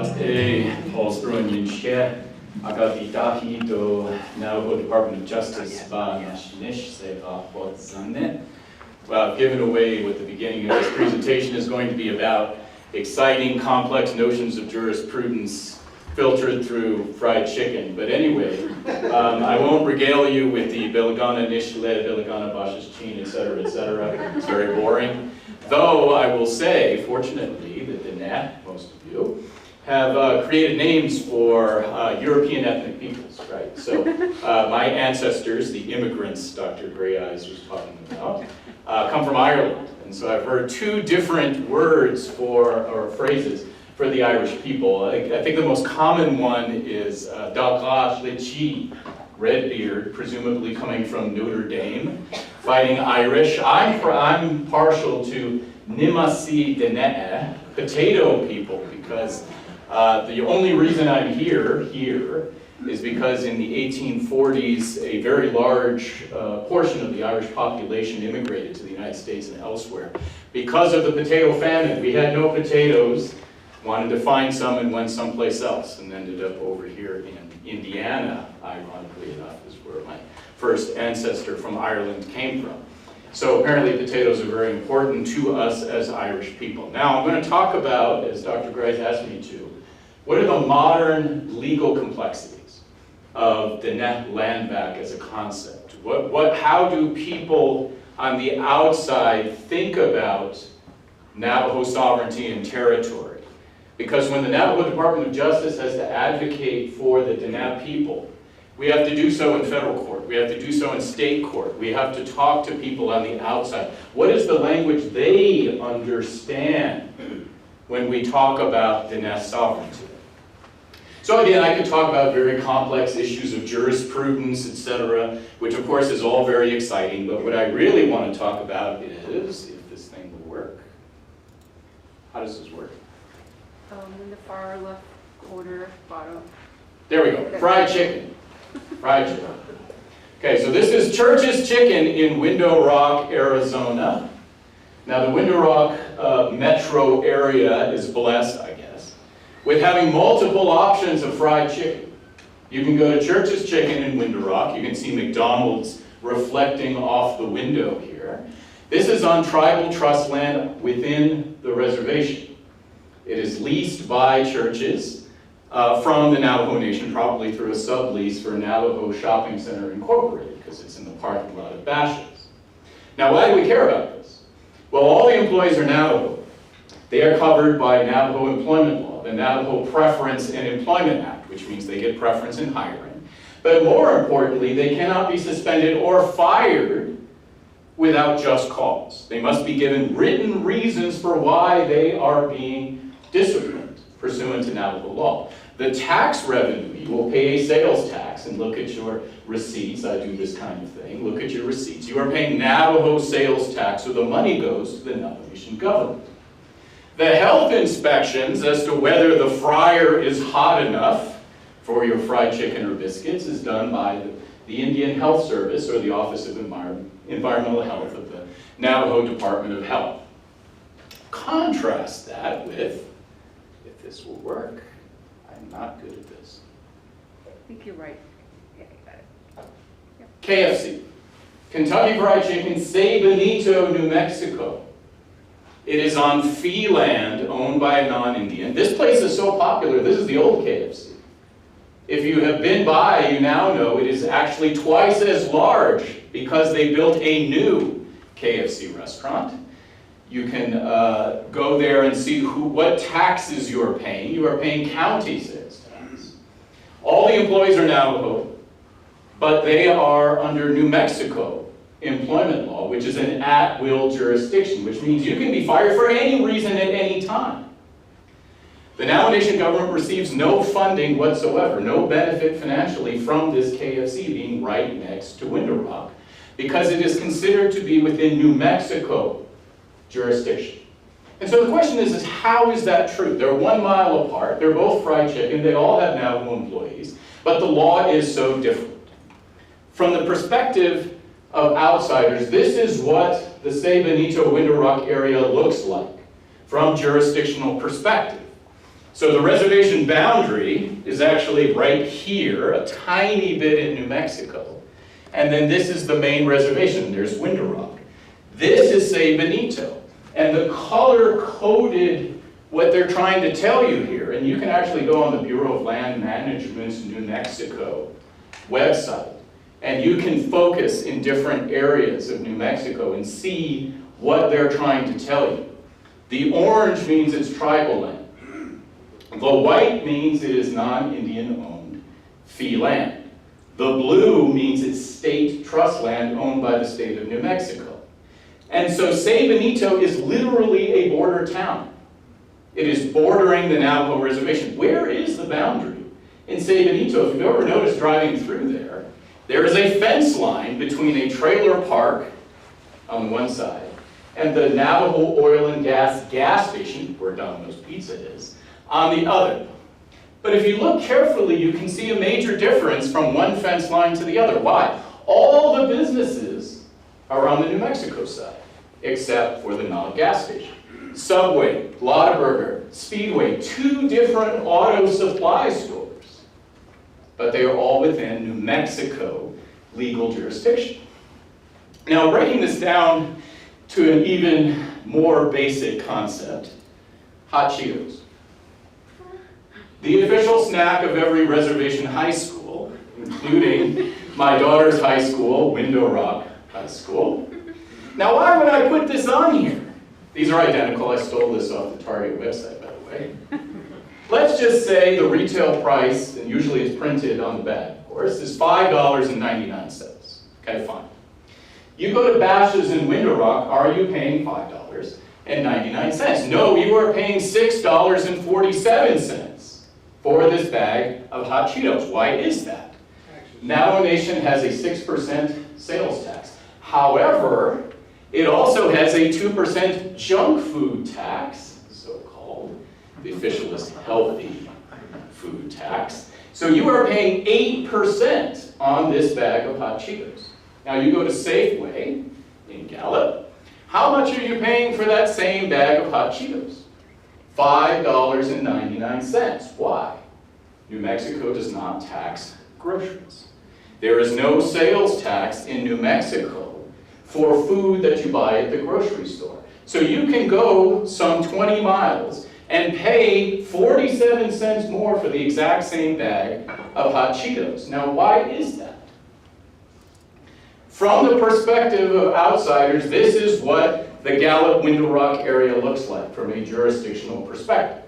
Spruhan ídahwiil'aah do Navajo Department of Justice Well, I've given away what the beginning of this presentation is going to be about: exciting, complex notions of jurisprudence filtered through fried chicken. But anyway, I won't regale you with the Billigana Nish'áá, Billigana Bashashchin, etc., etc. It's very boring. Though I will say, fortunately, the Diné, most of you, have created names for European ethnic peoples, right? So my ancestors, the immigrants Dr. Greyeyes was talking about, come from Ireland. And so I've heard two different words or phrases for the Irish people. I think the most common one is Leatricia, Redbeard, presumably coming from Notre Dame, fighting Irish. I'm partial to Diné, potato people, because the only reason I'm here is because in the 1840s, a very large portion of the Irish population immigrated to the United States and elsewhere. Because of the potato famine, we had no potatoes, wanted to find some and went someplace else, and ended up over here in Indiana, ironically enough, is where my first ancestor from Ireland came from. So apparently potatoes are very important to us as Irish people. Now I'm going to talk about, as Dr. Greyeyes asked me to, what are the modern legal complexities of the Landback as a concept? How do people on the outside think about Navajo sovereignty and territory? Because when the Navajo Department of Justice has to advocate for the Diné people, we have to do so in federal court. We have to do so in state court. We have to talk to people on the outside. What is the language they understand when we talk about Diné sovereignty? So again, I could talk about very complex issues of jurisprudence, etc., which of course is all very exciting, but what I really want to talk about is, if this thing will work. How does this work? In the far left corner, bottom. There we go, fried chicken. Fried chicken. Okay, so this is Church's Chicken in Window Rock, Arizona. Now the Window Rock metro area is blessed, I guess, with having multiple options of fried chicken. You can go to Church's Chicken in Window Rock. You can see McDonald's reflecting off the window here. This is on tribal trust land within the reservation. It is leased by churches from the Navajo Nation, probably through a sublease for Navajo Shopping Center Incorporated, because it's in the parking lot of Bashas. Now, why do we care about this? Well, all the employees are Navajo. They are covered by Navajo employment law, the Navajo Preference and Employment Act, which means they get preference in hiring. But more importantly, they cannot be suspended or fired without just cause. They must be given written reasons for why they are being disciplined pursuant to Navajo law. The tax revenue, you will pay a sales tax, and look at your receipts. I do this kind of thing. Look at your receipts. You are paying Navajo sales tax, so the money goes to the Navajo Nation government. The health inspections as to whether the fryer is hot enough for your fried chicken or biscuits is done by the Indian Health Service, or the Office of Environmental Health of the Navajo Department of Health. Contrast that with, if this will work, I'm not good at this. I think you're right. Yeah, you got it. Yep. KFC, Kentucky Fried Chicken, San Benito, New Mexico. It is on fee land owned by a non-Indian. This place is so popular, this is the old KFC. If you have been by, you now know it is actually twice as large because they built a new KFC restaurant. You can go there and see what taxes you are paying. You are paying county sales tax. All the employees are Navajo, but they are under New Mexico employment law, which is an at-will jurisdiction, which means you can be fired for any reason at any time. The Navajo Nation government receives no funding whatsoever, no benefit financially from this KFC being right next to Window Rock, because it is considered to be within New Mexico jurisdiction. And so the question is how is that true? They're 1 mile apart, they're both fried chicken, they all have Navajo employees, but the law is so different. From the perspective of outsiders, this is what the San Benito Window Rock area looks like from jurisdictional perspective. So the reservation boundary is actually right here, a tiny bit in New Mexico. And then this is the main reservation. There's Window Rock. This is San Benito. And the color-coded what they're trying to tell you here, and you can actually go on the Bureau of Land Management's New Mexico website, and you can focus in different areas of New Mexico and see what they're trying to tell you. The orange means it's tribal land. The white means it is non-Indian owned fee land. The blue means it's state trust land owned by the state of New Mexico. And so San Benito is literally a border town. It is bordering the Navajo reservation. Where is the boundary in San Benito? If you've ever noticed driving through there, there is a fence line between a trailer park on one side and the Navajo oil and gas station, where Domino's Pizza is, on the other. But if you look carefully, you can see a major difference from one fence line to the other. Why? All the businesses are on the New Mexico side, except for the Navajo gas station. Subway, Lottaburger, Speedway, 2 different auto supply stores, but they are all within New Mexico legal jurisdiction. Now, breaking this down to an even more basic concept, hot Cheetos. The official snack of every reservation high school, including my daughter's high school, Window Rock High School. Now, why would I put this on here? These are identical. I stole this off the Target website, by the way. Let's just say the retail price, and usually it's printed on the bag, of course, is $5.99. Okay, fine. You go to Bash's in Window Rock, are you paying $5.99? No, you are paying $6.47 for this bag of hot Cheetos. Why is that? Navajo Nation has a 6% sales tax. However, it also has a 2% junk food tax, so-called. The official is healthy food tax. So you are paying 8% on this bag of hot Cheetos. Now you go to Safeway in Gallup. How much are you paying for that same bag of hot Cheetos? $5.99. Why? New Mexico does not tax groceries. There is no sales tax in New Mexico for food that you buy at the grocery store. So you can go some 20 miles and pay 47 cents more for the exact same bag of hot Cheetos. Now, why is that? From the perspective of outsiders, this is what the Gallup Window Rock area looks like from a jurisdictional perspective.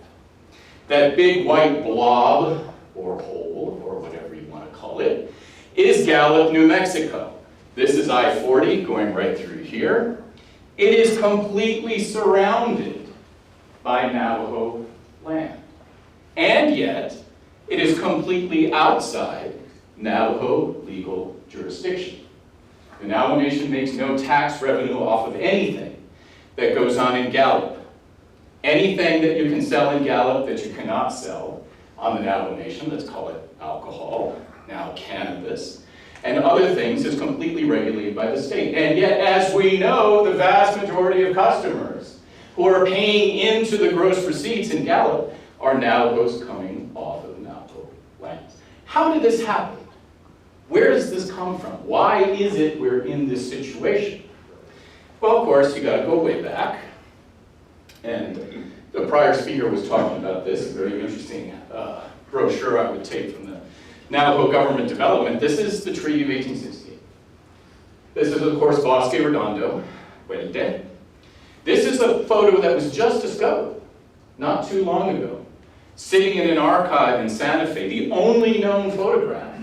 That big white blob, or hole, or whatever you want to call it, is Gallup, New Mexico. This is I-40 going right through here. It is completely surrounded by Navajo land. And yet, it is completely outside Navajo legal jurisdiction. The Navajo Nation makes no tax revenue off of anything that goes on in Gallup. Anything that you can sell in Gallup that you cannot sell on the Navajo Nation, let's call it alcohol, now cannabis, and other things is completely regulated by the state. And yet, as we know, the vast majority of customers who are paying into the gross receipts in Gallup are Navajos coming off of Navajo lands. How did this happen? Where does this come from? Why is it we're in this situation? Well, of course, you got to go way back. And the prior speaker was talking about this, a very interesting brochure I would take from the Navajo Government Development. This is the Treaty of 1868. This is, of course, Bosque Redondo, Wendy. This is a photo that was just discovered not too long ago, sitting in an archive in Santa Fe, the only known photograph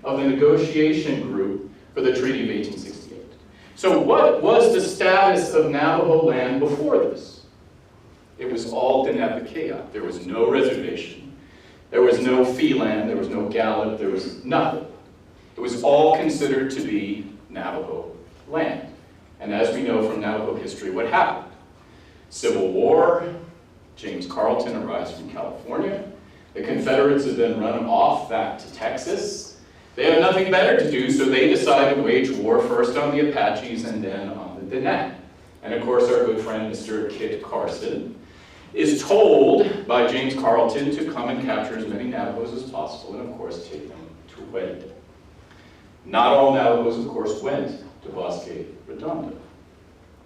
of the negotiation group for the Treaty of 1868. So what was the status of Navajo land before this? It was all Nihikeyah. There was no reservation. There was no fee land. There was no Gallup. There was nothing. It was all considered to be Navajo land. And as we know from Navajo history, what happened? Civil War, James Carleton arrives from California. The Confederates have been run off back to Texas. They had nothing better to do, so they decided to wage war first on the Apaches and then on the Diné. And of course, our good friend, Mr. Kit Carson, is told by James Carleton to come and capture as many Navajos as possible and, of course, take them to Wendy. Not all Navajos, of course, went to Bosque Redondo.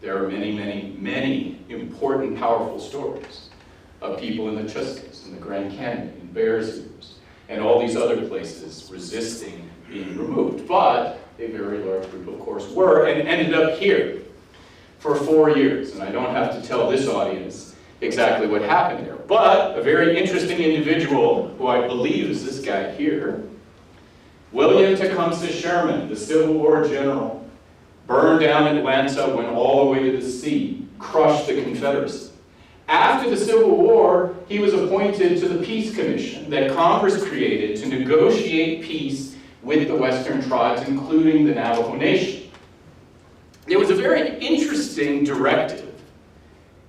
There are many, many, many important, powerful stories of people in the Chuscas, in the Grand Canyon, in Bear Zoos, and all these other places resisting being removed. But a very large group, of course, were and ended up here for 4 years. And I don't have to tell this audience exactly what happened there. But a very interesting individual, who I believe is this guy here, William Tecumseh Sherman, the Civil War general, burned down Atlanta, went all the way to the sea, crushed the Confederacy. After the Civil War, he was appointed to the Peace Commission that Congress created to negotiate peace with the Western tribes, including the Navajo Nation. There was a very interesting directive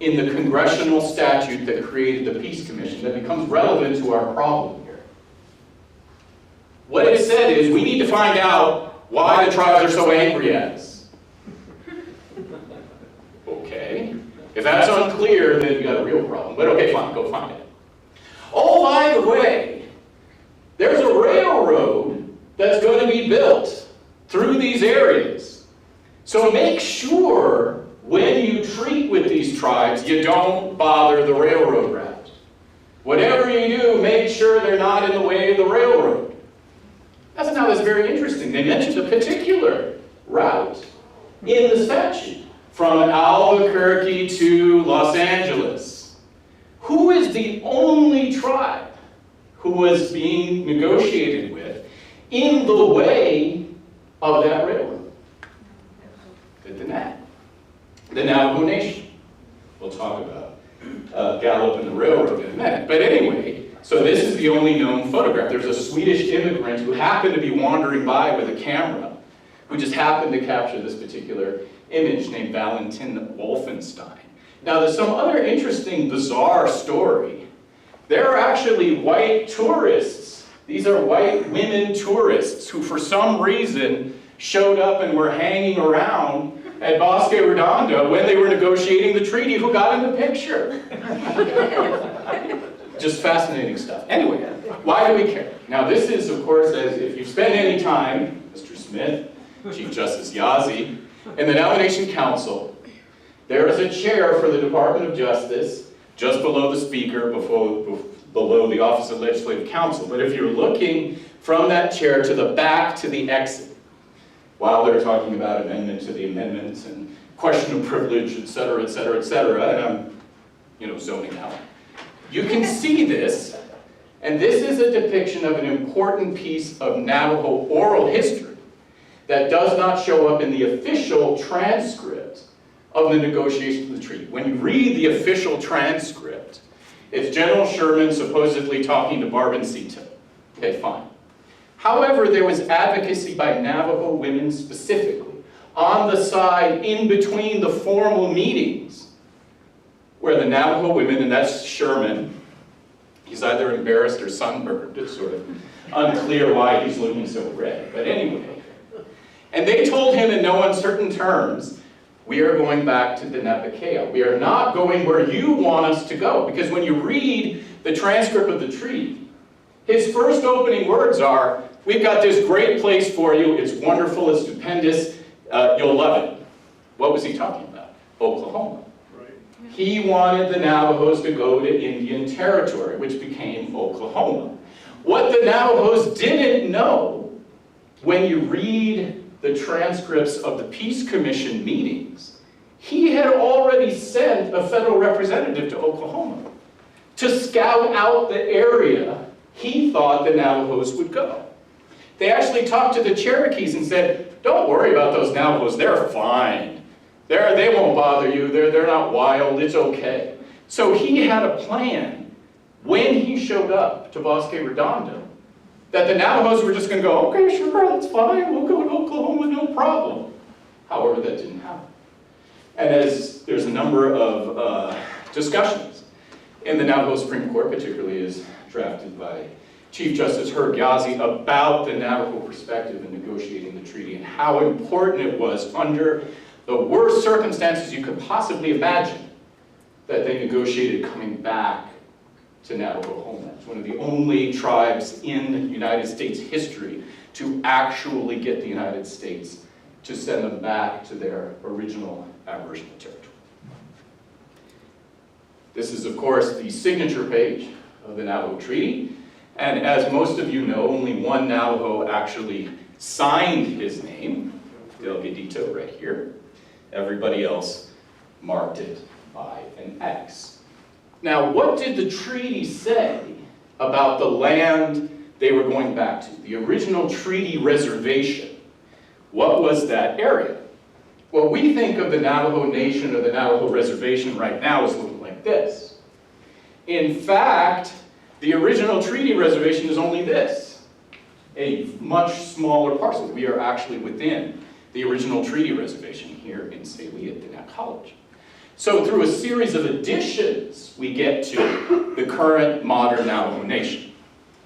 in the congressional statute that created the Peace Commission that becomes relevant to our problem here. What it said is, we need to find out why the tribes are so angry at us. Okay. If that's unclear, then you got a real problem. But okay, fine, go find it. Oh, by the way, there's a railroad that's going to be built through these areas. So make sure when you treat with these tribes, you don't bother the railroad route. Whatever you do, make sure they're not in the way of the railroad. That's very interesting. They mentioned a particular route in the statute, from Albuquerque to Los Angeles. Who is the only tribe who was being negotiated with in the way of that railroad? The Diné, the Navajo Nation. We'll talk about Gallup and the railroad in a minute. But anyway, so this is the only known photograph. There's a Swedish immigrant who happened to be wandering by with a camera, who just happened to capture this particular image, named Valentin Wolfenstein. Now, there's some other interesting, bizarre story. There are actually white tourists. These are white women tourists who, for some reason, showed up and were hanging around at Bosque Redondo when they were negotiating the treaty, who got in the picture. Just fascinating stuff. Anyway, why do we care? Now, this is, of course, as if you've spent any time, Mr. Smith, Chief Justice Yazzie, in the Nomination Council, there is a chair for the Department of Justice just below the Speaker, below the Office of Legislative Counsel. But if you're looking from that chair to the back to the exit, while they're talking about amendment to the amendments and question of privilege, et cetera, et cetera, et cetera, and I'm, zoning out, you can see this, and this is a depiction of an important piece of Navajo oral history that does not show up in the official transcript of the negotiation of the treaty. When you read the official transcript, it's General Sherman supposedly talking to Barboncito. Okay, fine. However, there was advocacy by Navajo women specifically on the side in between the formal meetings, where the Navajo women, and that's Sherman, he's either embarrassed or sunburned. It's sort of unclear why he's looking so red. But anyway, and they told him in no uncertain terms, we are going back to the Nihikeyah. We are not going where you want us to go. Because when you read the transcript of the treaty, his first opening words are, we've got this great place for you. It's wonderful. It's stupendous. You'll love it. What was he talking about? Oklahoma. Right. He wanted the Navajos to go to Indian Territory, which became Oklahoma. What the Navajos didn't know, when you read the transcripts of the Peace Commission meetings, he had already sent a federal representative to Oklahoma to scout out the area he thought the Navajos would go. They actually talked to the Cherokees and said, don't worry about those Navajos, they're fine. They won't bother you, they're not wild, it's okay. So he had a plan when he showed up to Bosque Redondo that the Navajos were just going to go, okay, sure, that's fine, we'll go to Oklahoma, no problem. However, that didn't happen. And as there's a number of discussions in the Navajo Supreme Court, particularly as drafted by Chief Justice Herb Yazzie, about the Navajo perspective in negotiating the treaty and how important it was under the worst circumstances you could possibly imagine that they negotiated coming back to Navajo homeland. It's one of the only tribes in United States history to actually get the United States to send them back to their original Aboriginal territory. This is, of course, the signature page of the Navajo Treaty. And as most of you know, only one Navajo actually signed his name, Delgadito right here. Everybody else marked it by an X. Now, what did the treaty say about the land they were going back to? The original treaty reservation. What was that area? Well, we think of the Navajo Nation or the Navajo Reservation right now as looking like this. In fact, the original treaty reservation is only this, a much smaller parcel. We are actually within the original treaty reservation here in Tsaile at Diné College. So through a series of additions, we get to the current modern Navajo Nation.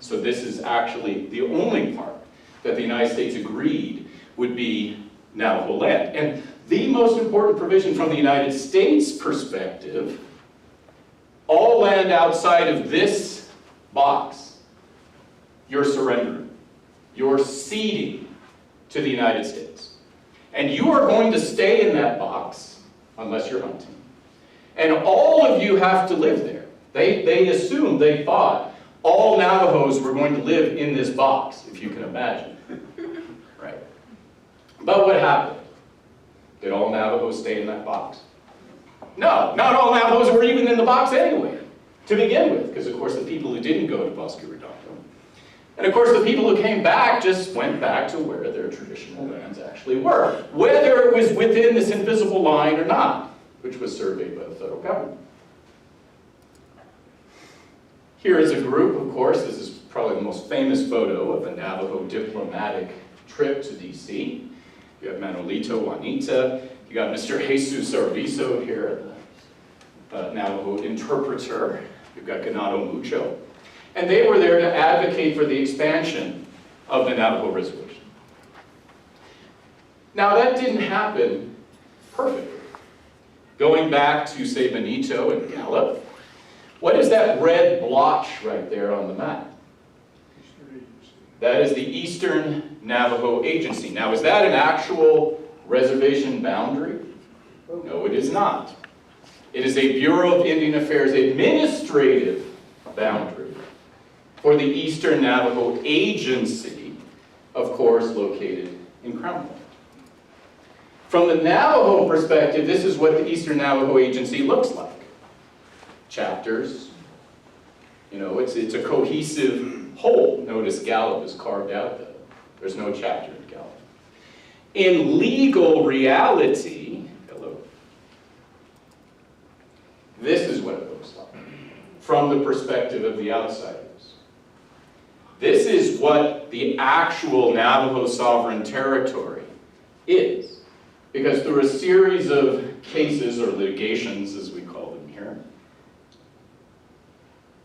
So this is actually the only part that the United States agreed would be Navajo land. And the most important provision from the United States perspective, all land outside of this box, you're surrendering. You're ceding to the United States. And you are going to stay in that box unless you're hunting. And all of you have to live there. They assumed, they thought, all Navajos were going to live in this box, if you can imagine. Right? But what happened? Did all Navajos stay in that box? No, not all Navajos were even in the box anyway, to begin with, because of course the people who didn't go to Bosque Redondo, and of course the people who came back just went back to where their traditional lands actually were, whether it was within this invisible line or not, which was surveyed by the federal government. Here is a group, of course, this is probably the most famous photo of a Navajo diplomatic trip to DC. You have Manolito, Juanita, you got Mr. Jesus Arvizo here, the Navajo interpreter. You've got Ganado Mucho. And they were there to advocate for the expansion of the Navajo reservation. Now that didn't happen perfectly. Going back to, say, Benito and Gallup, what is that red blotch right there on the map? That is the Eastern Navajo Agency. Now, is that an actual reservation boundary? No, it is not. It is a Bureau of Indian Affairs administrative boundary for the Eastern Navajo Agency, of course, located in Crown Point. From the Navajo perspective, this is what the Eastern Navajo Agency looks like. Chapters, you know, it's a cohesive whole. Notice Gallup is carved out though. There's no chapter in Gallup. In legal reality, hello, this is what it looks like from the perspective of the outsiders. This is what the actual Navajo sovereign territory is. Because through a series of cases, or litigations as we call them here,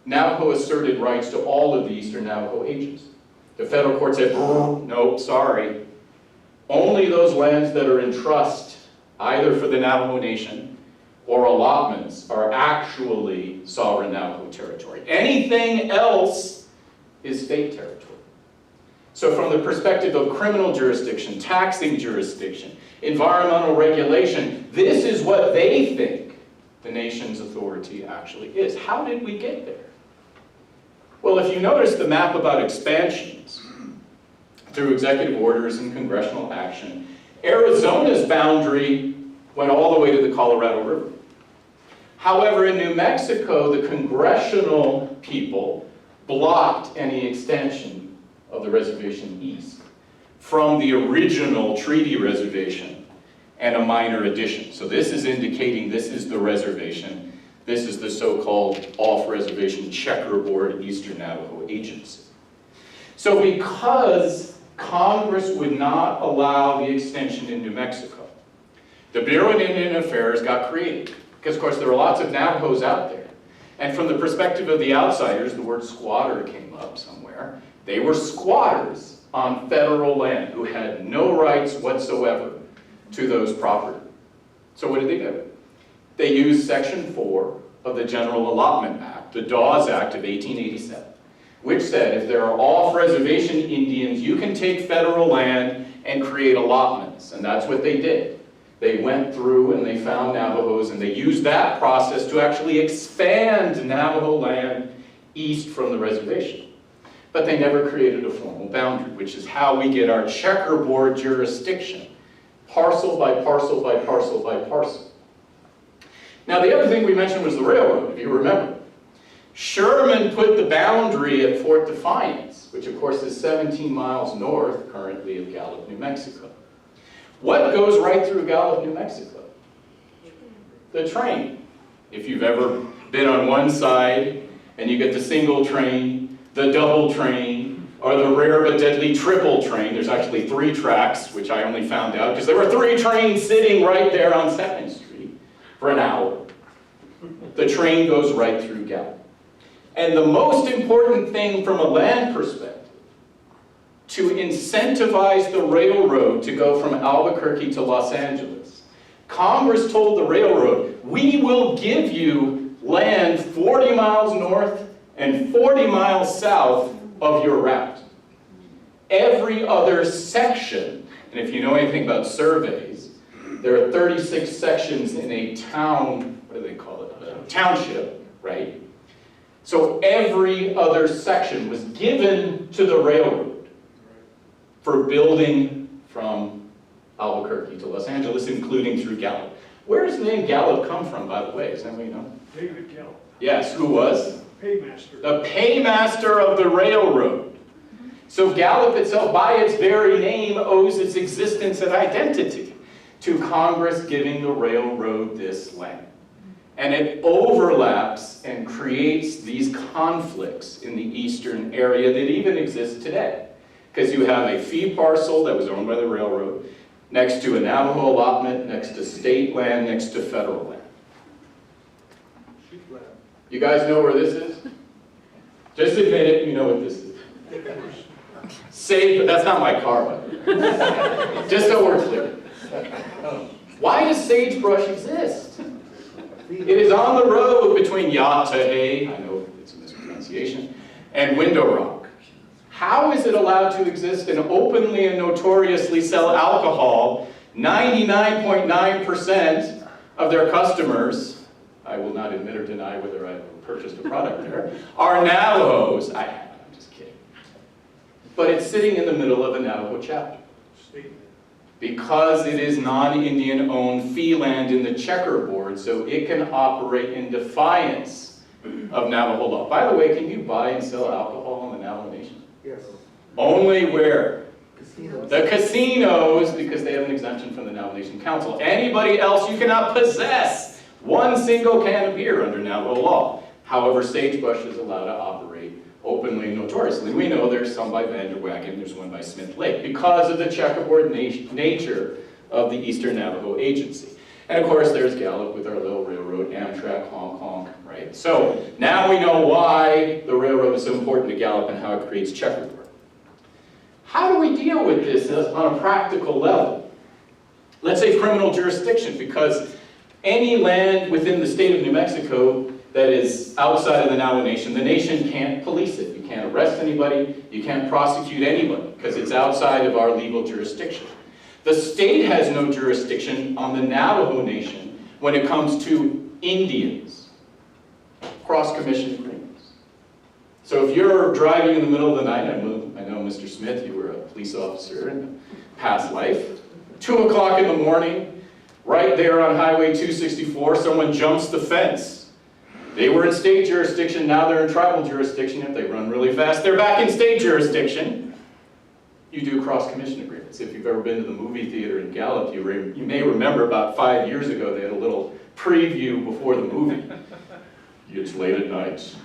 Navajo asserted rights to all of the Eastern Navajo agencies. The federal court said, no, sorry. Only those lands that are in trust, either for the Navajo Nation or allotments, are actually sovereign Navajo territory. Anything else is state territory. So from the perspective of criminal jurisdiction, taxing jurisdiction, environmental regulation, this is what they think the nation's authority actually is. How did we get there? Well, if you notice the map about expansions through executive orders and congressional action, Arizona's boundary went all the way to the Colorado River. However, in New Mexico, the congressional people blocked any extension of the reservation east from the original treaty reservation and a minor addition. So this is indicating this is the reservation. This is the so-called off-reservation checkerboard Eastern Navajo Agency. So because Congress would not allow the extension in New Mexico, the Bureau of Indian Affairs got created. Because, of course, there are lots of Navajos out there. And from the perspective of the outsiders, the word squatter came up somewhere. They were squatters on federal land who had no rights whatsoever to those property. So what did they do? they used Section 4 of the General Allotment Act, the Dawes Act of 1887, which said if there are off-reservation Indians, you can take federal land and create allotments. And that's what they did. They went through and they found Navajos, and they used that process to actually expand Navajo land east from the reservation. But they never created a formal boundary, which is how we get our checkerboard jurisdiction, parcel by parcel by parcel by parcel. Now, the other thing we mentioned was the railroad, if you remember. Sherman put the boundary at Fort Defiance, which of course is 17 miles north currently of Gallup, New Mexico. What goes right through Gallup, New Mexico? The train. If you've ever been on one side and you get the single train, the double train, or the rare but deadly triple train. There's actually 3 tracks, which I only found out because there were 3 trains sitting right there on 2nd Street for an hour. The train goes right through Gallup. And the most important thing from a land perspective, to incentivize the railroad to go from Albuquerque to Los Angeles, Congress told the railroad, we will give you land 40 miles north and 40 miles south of your route. Every other section, and if you know anything about surveys, there are 36 sections in a town, what do they call it? A township, right? So every other section was given to the railroad for building from Albuquerque to Los Angeles, including through Gallup. Where does the name Gallup come from, by the way? Does anybody know? David Gallup. Yes, who was? Paymaster. The paymaster of the railroad. So Gallup itself, by its very name, owes its existence and identity to Congress giving the railroad this land. And it overlaps and creates these conflicts in the eastern area that even exist today. Because you have a fee parcel that was owned by the railroad, next to a Navajo allotment, next to state land, next to federal land. You guys know where this is? Just admit it, you know what this is. Sage, that's not my car, but just so we're clear. Why does sagebrush exist? It is on the road between Hathathli, I know it's a mispronunciation, and Window Rock. How is it allowed to exist and openly and notoriously sell alcohol? 99.9% of their customers, I will not admit or deny whether I purchased a product there, are Navajos. I'm just kidding. But it's sitting in the middle of a Navajo chapter. Because it is non-Indian owned fee land in the checkerboard, so it can operate in defiance of Navajo law. By the way, can you buy and sell alcohol in the Navajo Nation? Yes. Only where? Casinos. The casinos, because they have an exemption from the Navajo Nation Council. Anybody else, you cannot possess one single can of beer under Navajo law. However, sagebrush is allowed to operate openly and notoriously. We know there's some by Vanderwagen, there's one by Smith Lake, because of the checkerboard nature of the Eastern Navajo Agency. And of course, there's Gallup with our little railroad, Amtrak, honk, honk, right? So now we know why the railroad is so important to Gallup and how it creates checkerboard. How do we deal with this on a practical level? Let's say criminal jurisdiction, because any land within the state of New Mexico that is outside of the Navajo Nation, the nation can't police it. You can't arrest anybody, you can't prosecute anybody, because it's outside of our legal jurisdiction. The state has no jurisdiction on the Navajo Nation when it comes to Indians, cross-commission agreements. So if you're driving in the middle of the night, I know Mr. Smith, you were a police officer in a past life, 2 o'clock in the morning, right there on Highway 264, someone jumps the fence. They were in state jurisdiction, now they're in tribal jurisdiction. If they run really fast, they're back in state jurisdiction. You do cross-commission agreements. If you've ever been to the movie theater in Gallup, you may remember about 5 years ago, they had a little preview before the movie. It's late at night.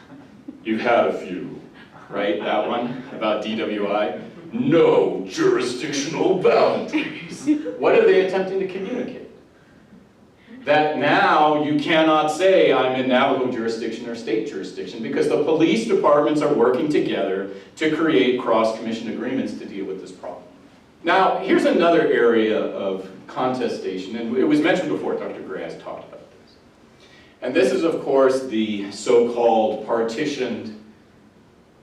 You've had a few, right? That one about DWI. No jurisdictional boundaries. What are they attempting to communicate? That now you cannot say I'm in Navajo jurisdiction or state jurisdiction because the police departments are working together to create cross-commission agreements to deal with this problem. Now, here's another area of contestation, and it was mentioned before, Dr. Greyeyes talked about this. And this is, of course, the so-called partitioned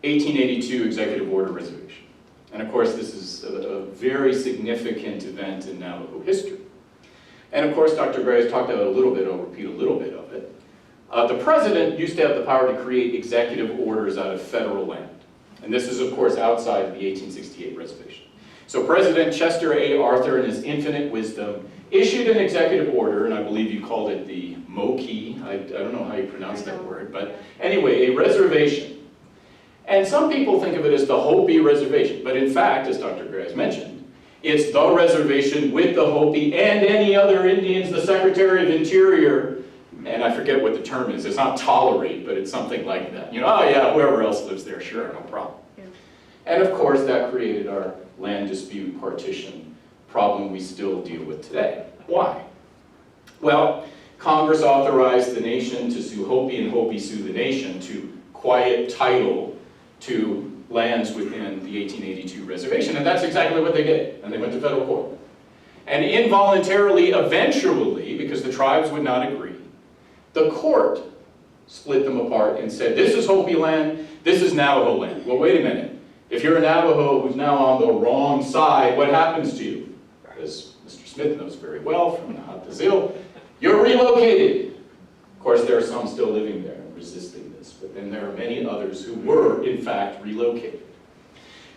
1882 Executive Order Reservation. And of course, this is a very significant event in Navajo history. And of course, Dr. Greyeyes talked about it a little bit, I'll repeat a little bit of it. The president used to have the power to create executive orders out of federal land. And this is, of course, outside of the 1868 reservation. So President Chester A. Arthur, in his infinite wisdom, issued an executive order, and I believe you called it the Moki. I don't know how you pronounce that word, but anyway, a reservation. And some people think of it as the Hopi Reservation, but in fact, as Dr. Greyeyes mentioned, it's the reservation with the Hopi and any other Indians. The Secretary of Interior, and I forget what the term is, it's not tolerate, but it's something like that. You know, oh yeah, whoever else lives there, sure, no problem. Yeah. And of course, that created our land dispute partition problem we still deal with today. Why? Well, Congress authorized the nation to sue Hopi and Hopi sue the nation to quiet title to lands within the 1882 reservation, and that's exactly what they did, and they went to federal court. And involuntarily, eventually, because the tribes would not agree, the court split them apart and said, this is Hopi land, this is Navajo land. Well, wait a minute. If you're a Navajo who's now on the wrong side, what happens to you? As Mr. Smith knows very well from the Hathathli, you're relocated. Of course, there are some still living there and resisting this, but then there are many others who were, in fact, relocated.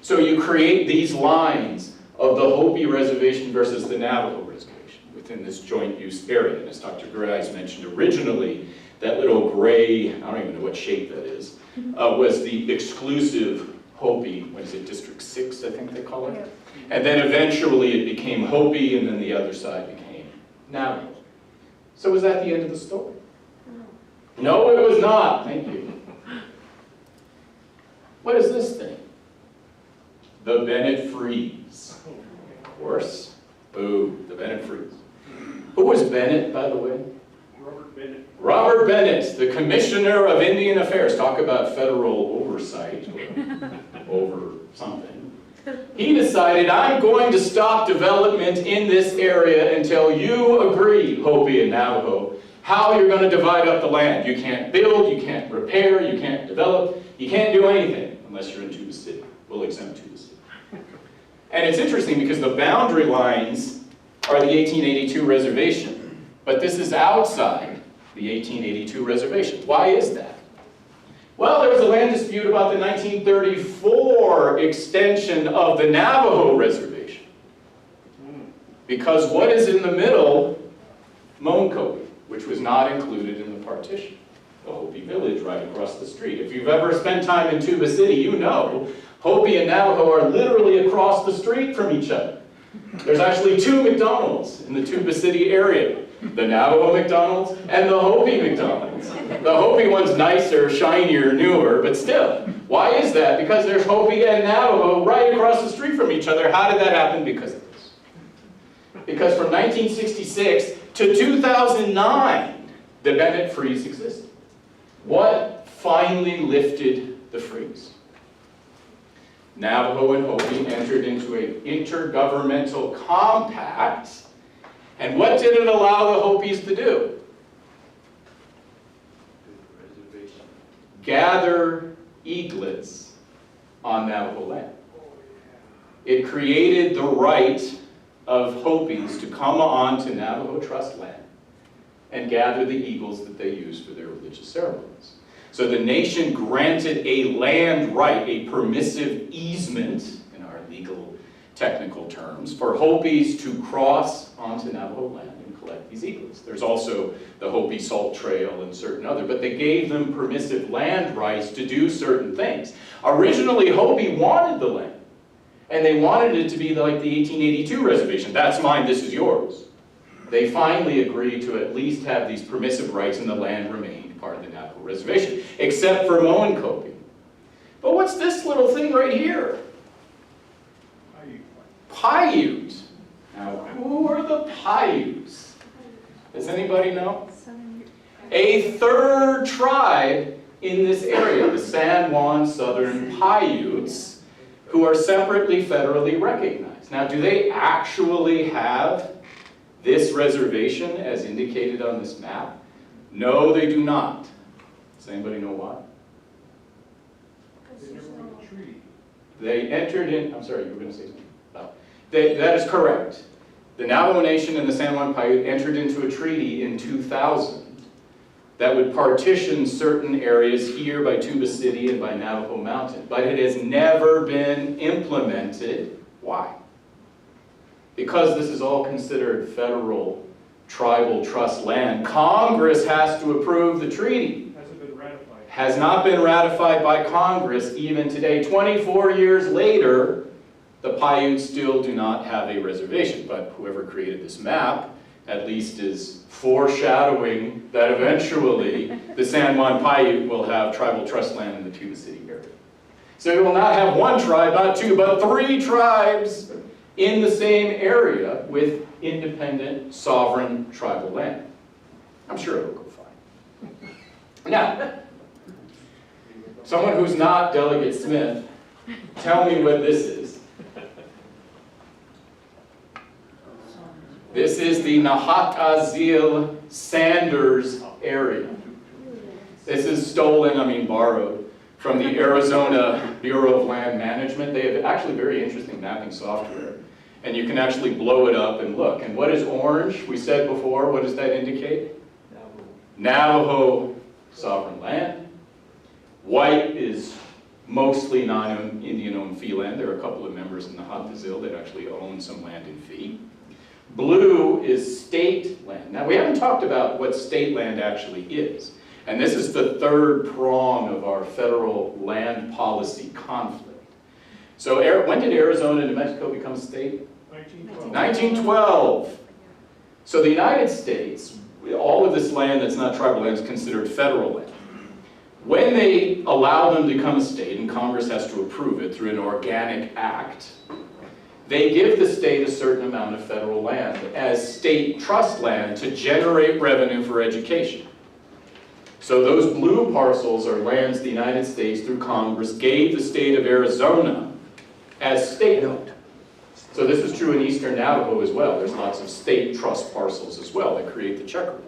So you create these lines of the Hopi reservation versus the Navajo reservation within this joint use area. And as Dr. Greyeyes mentioned originally, that little gray, I don't even know what shape that is, was the exclusive Hopi, what is it, District 6, I think they call it? Yeah. And then eventually it became Hopi, and then the other side became Navajo. So was that the end of the story? No, it was not. Thank you. What is this thing? The Bennett Freeze. Of course. Boo, the Bennett Freeze. Who was Bennett, by the way? Robert Bennett. Robert Bennett, the Commissioner of Indian Affairs. Talk about federal oversight over something. He decided, I'm going to stop development in this area until you agree, Hopi and Navajo, how you're going to divide up the land. You can't build, you can't repair, you can't develop, you can't do anything unless you're in Tuba City. We'll exempt Tuba City. And it's interesting because the boundary lines are the 1882 reservation, but this is outside the 1882 reservation. Why is that? Well, there was a land dispute about the 1934 extension of the Navajo reservation. Because what is in the middle? Monkopi, which was not included in the partition. The Hopi village right across the street. If you've ever spent time in Tuba City, you know Hopi and Navajo are literally across the street from each other. There's actually two McDonald's in the Tuba City area. The Navajo McDonald's and the Hopi McDonald's. The Hopi one's nicer, shinier, newer, but still. Why is that? Because there's Hopi and Navajo right across the street from each other. How did that happen? Because of this. Because from 1966 to 2009, the Bennett Freeze existed. What finally lifted the freeze? Navajo and Hopi entered into an intergovernmental compact. And what did it allow the Hopis to do? Gather eaglets on Navajo land. It created the right of Hopis to come on to Navajo Trust land and gather the eagles that they used for their religious ceremonies. So the nation granted a land right, a permissive easement, in our legal technical terms, for Hopis to cross onto Navajo land and collect these eagles. There's also the Hopi Salt Trail and certain other, but they gave them permissive land rights to do certain things. Originally, Hopi wanted the land, and they wanted it to be like the 1882 reservation. That's mine, this is yours. They finally agreed to at least have these permissive rights, and the land remained part of the Navajo reservation, except for Moenkopi. But what's this little thing right here? Paiute. Now, who are the Paiutes? Does anybody know? A third tribe in this area, the San Juan Southern Paiutes, who are separately federally recognized. Now, do they actually have this reservation as indicated on this map? No, they do not. Does anybody know why? They entered in, I'm sorry, you were going to say something? No. That is correct. The Navajo Nation and the San Juan Paiute entered into a treaty in 2000 that would partition certain areas here by Tuba City and by Navajo Mountain, but it has never been implemented. Why? Because this is all considered federal tribal trust land. Congress has to approve the treaty. Hasn't been ratified. Has not been ratified by Congress even today. 24 years later, the Paiutes still do not have a reservation, but whoever created this map at least is foreshadowing that eventually the San Juan Paiute will have tribal trust land in the Tuba City area. So we will not have one tribe, not two, but 3 tribes in the same area with independent, sovereign tribal land. I'm sure it'll go fine. Now, someone who's not Delegate Smith, tell me what this is. This is the Hathathli Sanders area. This is stolen, borrowed, from the Arizona Bureau of Land Management. They have actually very interesting mapping software. And you can actually blow it up and look. And what is orange? We said before, what does that indicate? Navajo sovereign land. White is mostly non-Indian-owned fee land. There are a couple of members in the Hathathli that actually own some land in fee. Blue is state land. Now, we haven't talked about what state land actually is. And this is the 3rd prong of our federal land policy conflict. So when did Arizona and New Mexico become a state? 1912. 1912. So the United States, all of this land that's not tribal land is considered federal land. When they allow them to become a state, and Congress has to approve it through an organic act, they give the state a certain amount of federal land as state trust land to generate revenue for education. So those blue parcels are lands the United States, through Congress, gave the state of Arizona as statehood. So this is true in Eastern Navajo as well. There's lots of state trust parcels as well that create the checkerboard.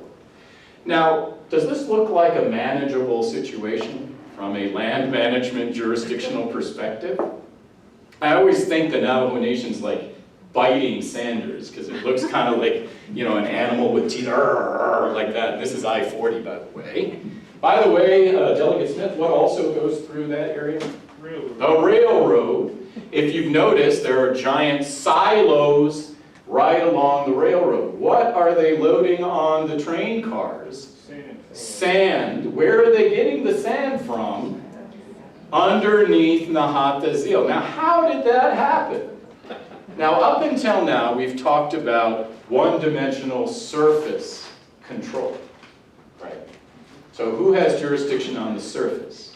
Now, does this look like a manageable situation from a land management jurisdictional perspective? I always think the Navajo Nation's like biting Sanders, because it looks kind of like, an animal with teeth, like that. And this is I-40, by the way. By the way, Delegate Smith, what also goes through that area? Railroad. The railroad. If you've noticed, there are giant silos right along the railroad. What are they loading on the train cars? Sand. Sand. Where are they getting the sand from? Underneath Hathathli. Now, how did that happen? Now, up until now, we've talked about one-dimensional surface control, right? So who has jurisdiction on the surface?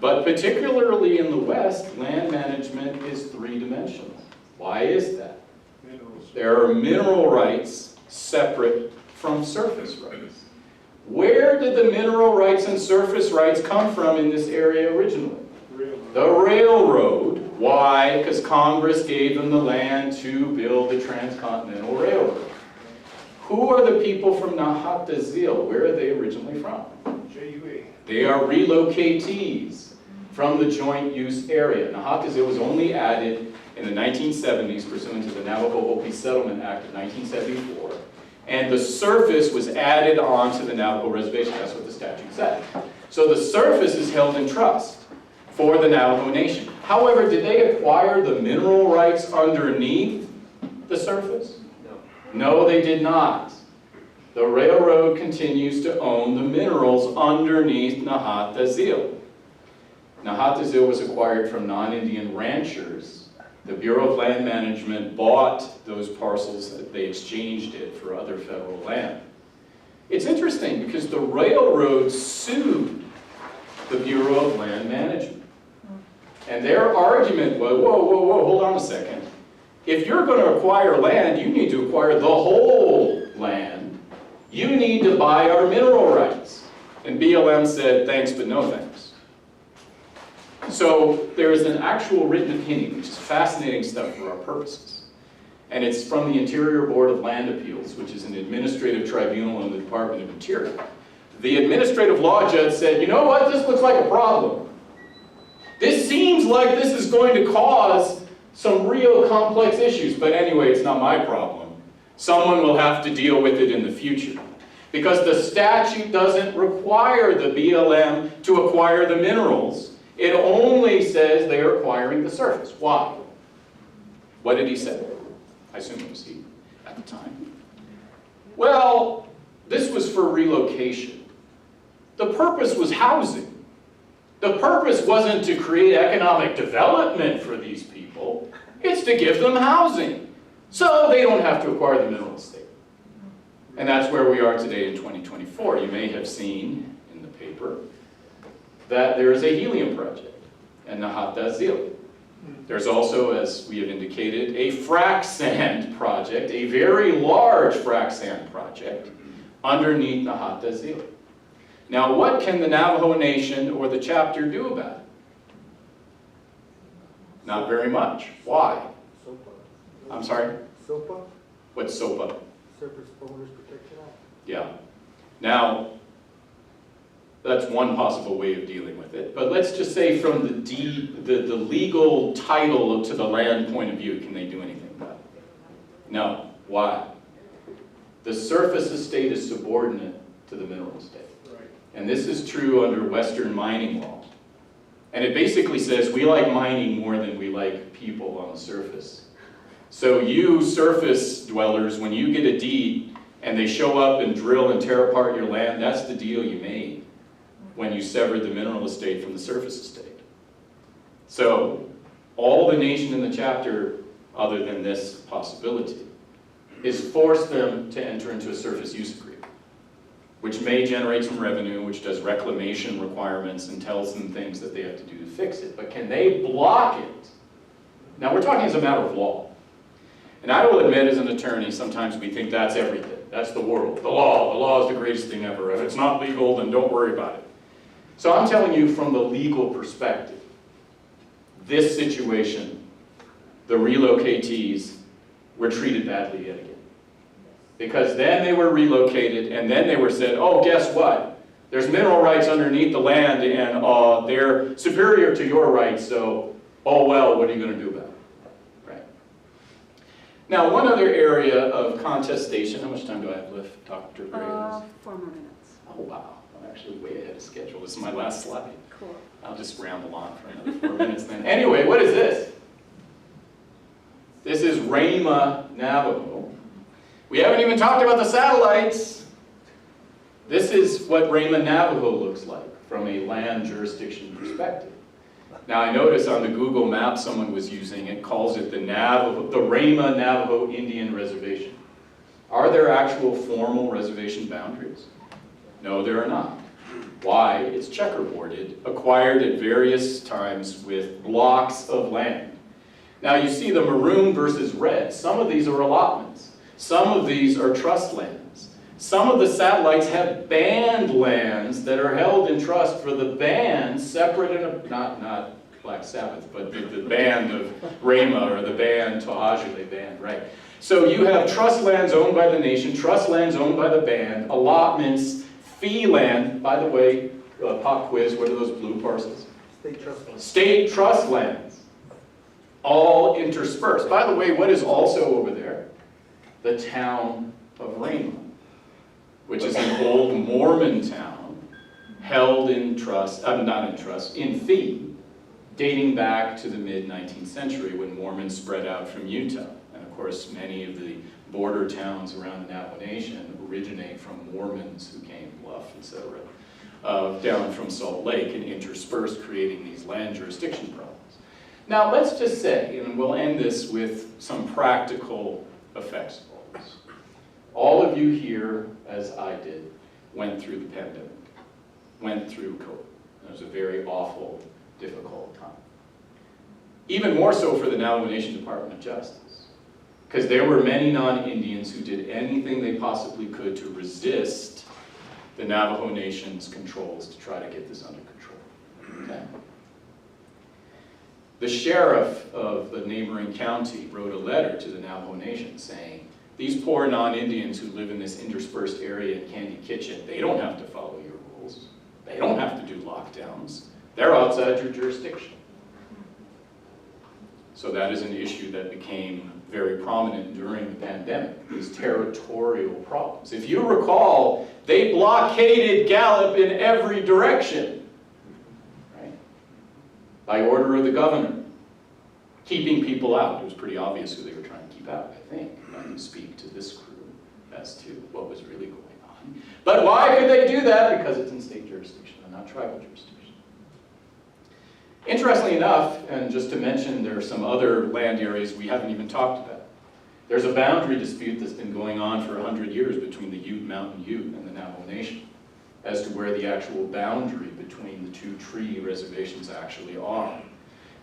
But particularly in the West, land management is 3-dimensional. Why is that? Minerals. There are mineral rights separate from surface rights. Where did the mineral rights and surface rights come from in this area originally? Railroad. The railroad. Why? Because Congress gave them the land to build the transcontinental railroad. Who are the people from Hathathli? Where are they originally from? JUA. They are relocatees from the joint use area. Hathathli was only added in the 1970s pursuant to the Navajo Hopi Settlement Act of 1974. And the surface was added on to the Navajo reservation. That's what the statute said. So the surface is held in trust for the Navajo Nation. However, did they acquire the mineral rights underneath the surface? No, they did not. The railroad continues to own the minerals underneath Hathathli. Hathathli was acquired from non-Indian ranchers. The Bureau of Land Management bought those parcels, they exchanged it for other federal land. It's interesting because the railroad sued the Bureau of Land Management. And their argument was, whoa, hold on a second. If you're going to acquire land, you need to acquire the whole land. You need to buy our mineral rights. And BLM said, thanks, but no thanks. So there is an actual written opinion, which is fascinating stuff for our purposes. And it's from the Interior Board of Land Appeals, which is an administrative tribunal in the Department of Interior. the administrative law judge said, you know what, this looks like a problem. This seems like this is going to cause some real complex issues, but anyway, it's not my problem. Someone will have to deal with it in the future. Because the statute doesn't require the BLM to acquire the minerals. It only says they are acquiring the surface. Why? What did he say? I assume it was he at the time. Well, this was for relocation. The purpose was housing. The purpose wasn't to create economic development for these people. It's to give them housing. So they don't have to acquire the mineral estate. And that's where we are today in 2024. You may have seen in the paper that there is a helium project in the Hathathli. There's also, as we have indicated, a frac sand project, a very large frac sand project underneath the Hathathli. Now, what can the Navajo Nation or the chapter do about it? Not very much. Why? SOPA. I'm sorry? SOPA? What's SOPA? Surface Owners Protection Act. Yeah. Now, that's one possible way of dealing with it. But let's just say from the legal title to the land point of view, can they do anything about it? No. Why? The surface estate is subordinate to the mineral estate. Right. And this is true under Western mining law. And it basically says we like mining more than we like people on the surface. So you surface dwellers, when you get a deed and they show up and drill and tear apart your land, that's the deal you made when you severed the mineral estate from the surface estate. So all the nation in the chapter, other than this possibility, is force them to enter into a surface use agreement, which may generate some revenue, which does reclamation requirements and tells them things that they have to do to fix it. But can they block it? Now we're talking as a matter of law. And I will admit, as an attorney, sometimes we think that's everything. That's the world. The law is the greatest thing ever. If it's not legal, then don't worry about it. So I'm telling you from the legal perspective, this situation, the relocatees were treated badly yet again. Because then they were relocated, and then they were said, oh, guess what? There's mineral rights underneath the land, and they're superior to your rights, so, oh well, what are you going to do about it? Now, one other area of contestation, how much time do I have left, Dr. Greyeyes? 4 more minutes. Oh, wow. I'm actually way ahead of schedule. This is my last slide. Cool. I'll just ramble on for another 4 minutes then. Anyway, what is this? This is Rama Navajo. We haven't even talked about the satellites. This is what Rama Navajo looks like from a land jurisdiction perspective. Now I notice on the Google map someone was using, it calls it the Rama Navajo Indian Reservation. Are there actual formal reservation boundaries? No, there are not. Why? It's checkerboarded, acquired at various times with blocks of land. Now you see the maroon versus red. Some of these are allotments. Some of these are trust lands. Some of the satellites have band lands that are held in trust for the band, separate and not Black Sabbath, but the band of Rama or the band To'ajule band, right? So you have trust lands owned by the nation, trust lands owned by the band, allotments, fee land. By the way, pop quiz, what are those blue parcels? State trust lands. State trust lands, all interspersed. By the way, what is also over there? The town of Rama, which is an old Mormon town held in trust, not in trust, in fee, dating back to the mid-19th century when Mormons spread out from Utah. And of course, many of the border towns around the Navajo Nation originate from Mormons who came, Bluff, etc., down from Salt Lake and interspersed, creating these land jurisdiction problems. Now, let's just say, and we'll end this with some practical effects of all this. All of you here, as I did, went through the pandemic, went through COVID. It was a very awful, difficult time. Even more so for the Navajo Nation Department of Justice, because there were many non-Indians who did anything they possibly could to resist the Navajo Nation's controls to try to get this under control. Okay? The sheriff of the neighboring county wrote a letter to the Navajo Nation saying, These poor non-Indians who live in this interspersed area in Candy Kitchen, they don't have to follow your rules. They don't have to do lockdowns. They're outside your jurisdiction. So that is an issue that became very prominent during the pandemic, these territorial problems. If you recall, they blockaded Gallup in every direction, right? By order of the governor, keeping people out. It was pretty obvious who they were trying to keep out, I think. I can speak to this crew as to what was really going on. But why could they do that? Because it's in state jurisdiction and not tribal jurisdiction. Interestingly enough, and just to mention, there are some other land areas we haven't even talked about. There's a boundary dispute that's been going on for 100 years between the Ute, Mountain Ute, and the Navajo Nation as to where the actual boundary between the two treaty reservations actually are.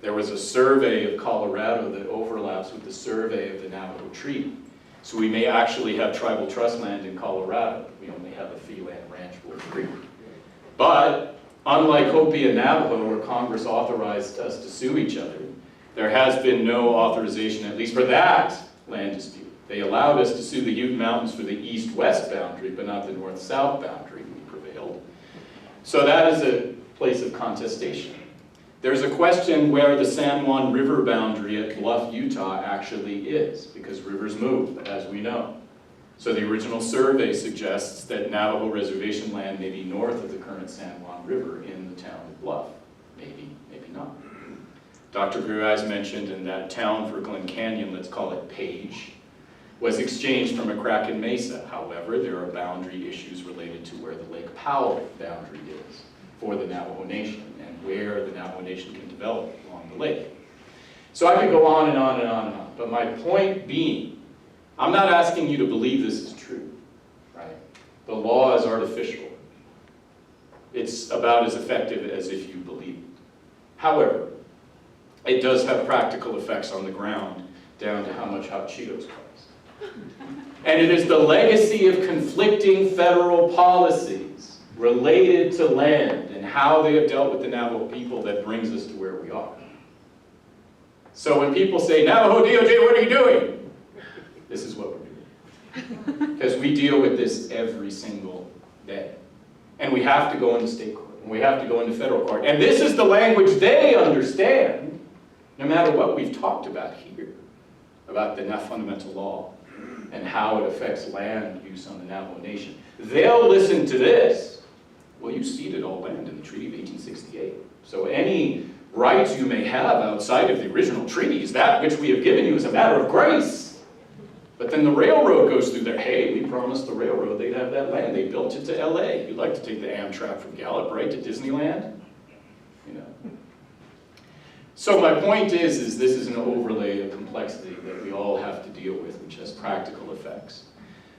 There was a survey of Colorado that overlaps with the survey of the Navajo Treaty. So we may actually have tribal trust land in Colorado. We only have a fee land ranch for free. But unlike Hopi and Navajo, where Congress authorized us to sue each other, there has been no authorization, at least for that land dispute. They allowed us to sue the Ute Mountains for the east-west boundary, but not the north-south boundary. We prevailed. So that is a place of contestation. There's a question where the San Juan River boundary at Bluff, Utah actually is, because rivers move, as we know. So the original survey suggests that Navajo reservation land may be north of the current San Juan River in the town of Bluff. Maybe, maybe not. Dr. Greyeyes mentioned in that town for Glen Canyon, let's call it Page, was exchanged from a Kraken Mesa. However, there are boundary issues related to where the Lake Powell boundary is for the Navajo Nation and where the Navajo Nation can develop along the lake. So I could go on and on and on and on, but my point being, I'm not asking you to believe this is true, right? The law is artificial. It's about as effective as if you believe it. However, it does have practical effects on the ground, down to how much hot Cheetos cost. And it is the legacy of conflicting federal policies related to land and how they have dealt with the Navajo people that brings us to where we are. So when people say, Navajo DOJ, what are you doing? This is what we're doing. Because we deal with this every single day. And we have to go into state court, and we have to go into federal court. And this is the language they understand, no matter what we've talked about here, about the fundamental law and how it affects land use on the Navajo Nation. They'll listen to this. Well, you ceded all land in the Treaty of 1868. So any rights you may have outside of the original treaties, that which we have given you is a matter of grace. But then the railroad goes through there. Hey, we promised the railroad they'd have that land. They built it to LA. You'd like to take the Amtrak from Gallup, right, to Disneyland? You know. So my point is this is an overlay of complexity that we all have to deal with, which has practical effects,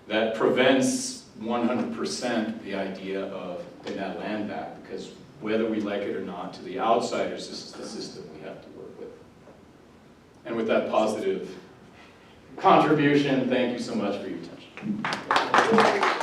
that prevents 100% the idea of getting that land back, because whether we like it or not, to the outsiders, this is the system we have to work with. And with that positive contribution, thank you so much for your attention.